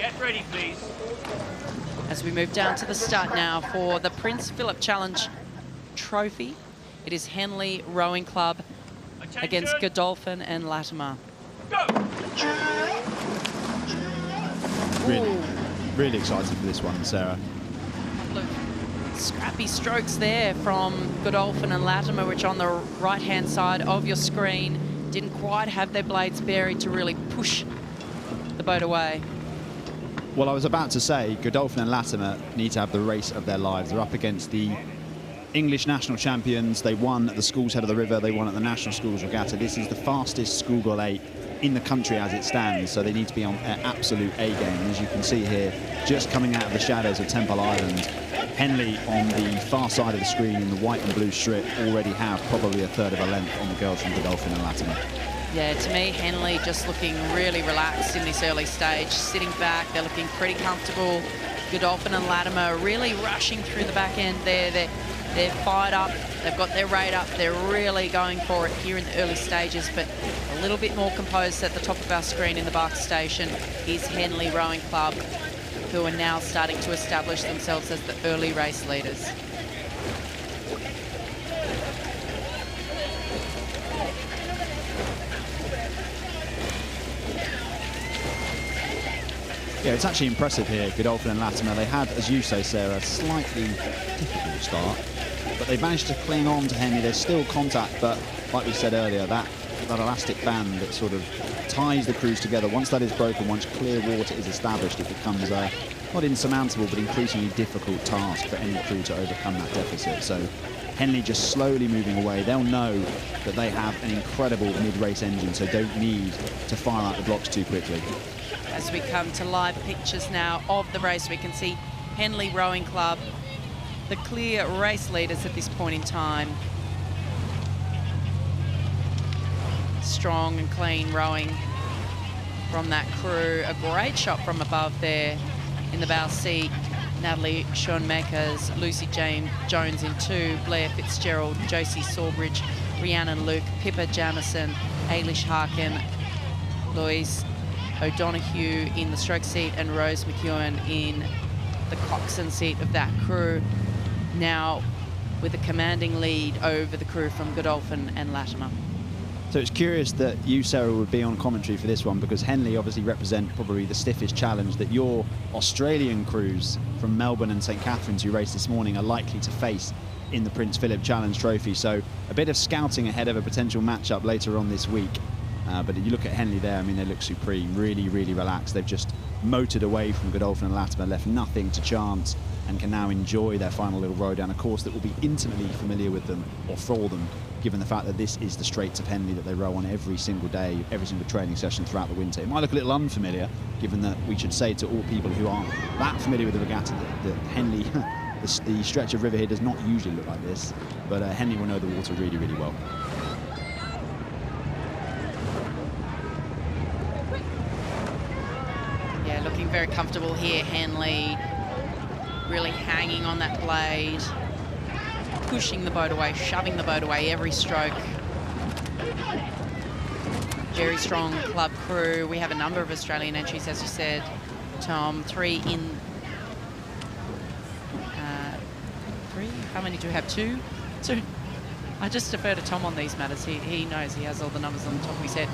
Get ready, please. As we move down to the start now for the Prince Philip Challenge Trophy, it is Henley Rowing Club against Godolphin and Latymer. Go! Really excited for this one, Sarah. Look, scrappy strokes there from Godolphin and Latymer, which on the right-hand side of your screen didn't quite have their blades buried to really push the boat away. Well, I was about to say, Godolphin and Latymer need to have the race of their lives. They're up against the English national champions. They won at the Schools Head of the River. They won at the National Schools Regatta. This is the fastest schoolgirl 8 in the country as it stands, so they need to be on an absolute A game. And as you can see here, just coming out of the shadows of Temple Island, Henley on the far side of the screen in the white and blue strip already have probably a third of a length on the girls from Godolphin and Latymer. Yeah, to me, Henley just looking really relaxed in this early stage, sitting back. They're looking pretty comfortable. Godolphin and Latymer really rushing through the back end there. They're fired up. They've got their rate up. They're really going for it here in the early stages, but a little bit more composed at the top of our screen in the Bark Station is Henley Rowing Club, who are now starting to establish themselves as the early race leaders. Yeah, it's actually impressive here, Godolphin and Latymer. They had, as you say, Sarah, a slightly difficult start, but they managed to cling on to Henley. There's still contact, but like we said earlier, that elastic band that sort of ties the crews together, once that is broken, once clear water is established, it becomes a not insurmountable, but increasingly difficult task for any crew to overcome that deficit. So Henley just slowly moving away. They'll know that they have an incredible mid-race engine, so don't need to fire out the blocks too quickly. As we come to live pictures now of the race, we can see Henley Rowing Club, the clear race leaders at this point in time. Strong and clean rowing from that crew. A great shot from above there in the bow seat. Natalie Schoenmakers, Lucy Jones in 2, Blair Fitzgerald, Josie Sawbridge, Rhiannon Luke, Pippa Jamison, Ailish Harkin, Louise O'Donoghue in the stroke seat, and Rose McEwen in the coxswain seat of that crew. Now with a commanding lead over the crew from Godolphin and Latymer. So it's curious that you, Sarah, would be on commentary for this one, because Henley obviously represent probably the stiffest challenge that your Australian crews from Melbourne and St Catharines who raced this morning are likely to face in the Prince Philip Challenge Trophy. So a bit of scouting ahead of a potential matchup later on this week. But you look at Henley there, I mean, they look supreme, really, really relaxed. They've just motored away from Godolphin and Latymer, left nothing to chance, and can now enjoy their final little row down a course that will be intimately familiar with them, or for them, given the fact that this is the Straits of Henley that they row on every single day, every single training session throughout the winter. It might look a little unfamiliar, given that we should say to all people who aren't that familiar with the regatta that Henley, the stretch of river here does not usually look like this, but Henley will know the water really, really well. Yeah, looking very comfortable here, Henley. Really hanging on that blade, pushing the boat away, shoving the boat away every stroke. Very strong club crew. We have a number of Australian entries, as you said, Tom. 3 in... 3? How many do we have? 2? 2. I just defer to Tom on these matters. He knows. He has all the numbers on the top of his head.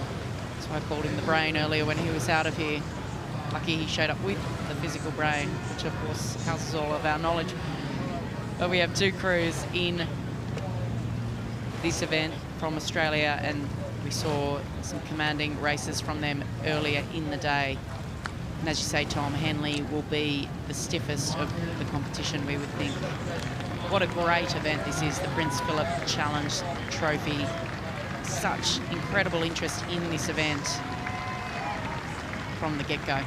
That's why I called him the brain earlier when he was out of here. Lucky he showed up with the physical brain, which of course houses all of our knowledge. But we have 2 crews in this event from Australia, and we saw some commanding races from them earlier in the day. And as you say, Tom, Henley will be the stiffest of the competition, we would think. What a great event this is, the Prince Philip Challenge Trophy. Such incredible interest in this event from the get-go.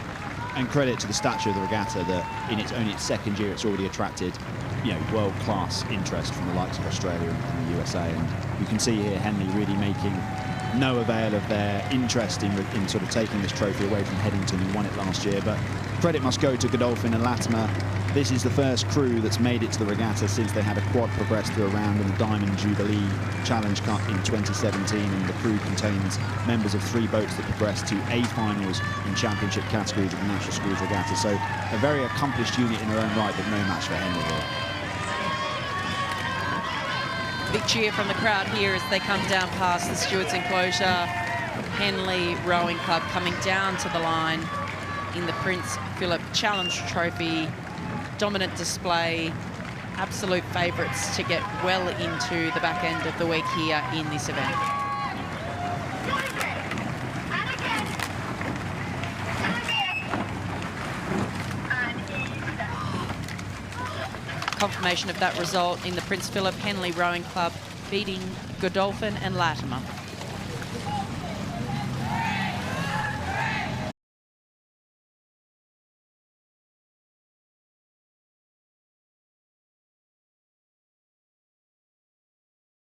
And credit to the stature of the regatta that in its only its 2nd year it's already attracted, you know, world-class interest from the likes of Australia and the USA. And you can see here Henley really making no avail of their interest in sort of taking this trophy away from Headington, who won it last year. But credit must go to Godolphin and Latymer. This is the first crew that's made it to the regatta since they had a quad progress through a round in the Diamond Jubilee Challenge Cup in 2017, and the crew contains members of 3 boats that progressed to A finals in championship categories at the National Schools Regatta. So a very accomplished unit in their own right, but no match for Henley here. Big cheer from the crowd here as they come down past the stewards' enclosure. Henley Rowing Club coming down to the line in the Prince Philip Challenge Trophy. Dominant display, absolute favourites to get well into the back end of the week here in this event. Confirmation of that result in the Prince Philip Henley Rowing Club beating Godolphin and Latymer.